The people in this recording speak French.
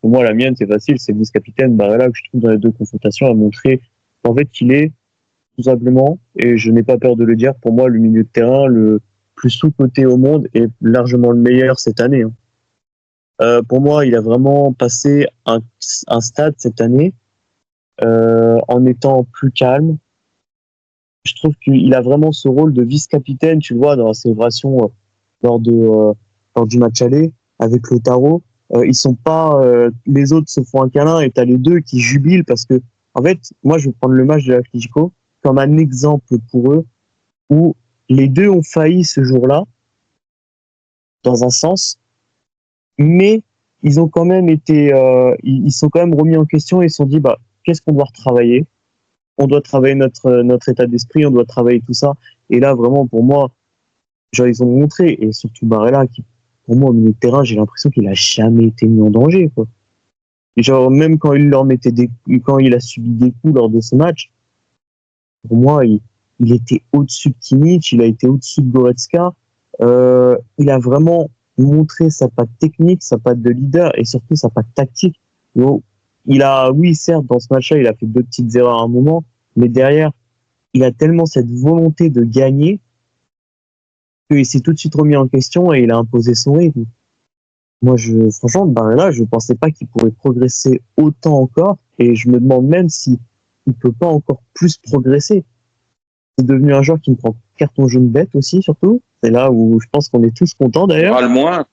pour moi, la mienne, c'est facile, c'est le vice-capitaine. Barella, que je trouve dans les deux confrontations, a montré en fait qu'il est tout simplement, et je n'ai pas peur de le dire, pour moi, le milieu de terrain le plus sous-coté au monde et largement le meilleur cette année. Pour moi, il a vraiment passé un stade cette année en étant plus calme. Je trouve qu'il a vraiment ce rôle de vice-capitaine, tu le vois, dans la célébration lors du match aller avec Lautaro. Ils sont pas, les autres se font un câlin et t'as les deux qui jubilent parce que, en fait, moi, je vais prendre le match de l'Atlético comme un exemple pour eux où les deux ont failli ce jour-là, dans un sens, mais ils ont quand même été, ils sont quand même remis en question et ils se sont dit, bah, qu'est-ce qu'on doit retravailler? On doit travailler notre état d'esprit, on doit travailler tout ça. Et là, vraiment, pour moi, genre, ils ont montré, et surtout Barella, qui, pour moi, au milieu de terrain, j'ai l'impression qu'il a jamais été mis en danger, quoi. Et genre, même quand quand il a subi des coups lors de ce match, pour moi, il était au-dessus de Kimmich, il a été au-dessus de Goretzka. Il a vraiment montré sa patte technique, sa patte de leader et surtout sa patte tactique. Donc, oui, certes, dans ce match-là, il a fait deux petites erreurs à un moment, mais derrière, il a tellement cette volonté de gagner qu'il s'est tout de suite remis en question et il a imposé son rythme. Moi, franchement, Barella, je pensais pas qu'il pourrait progresser autant encore et je me demande même si il peut pas encore plus progresser. C'est devenu un joueur qui me prend carton jaune bête aussi, surtout. C'est là où je pense qu'on est tous contents d'ailleurs. Râle moins.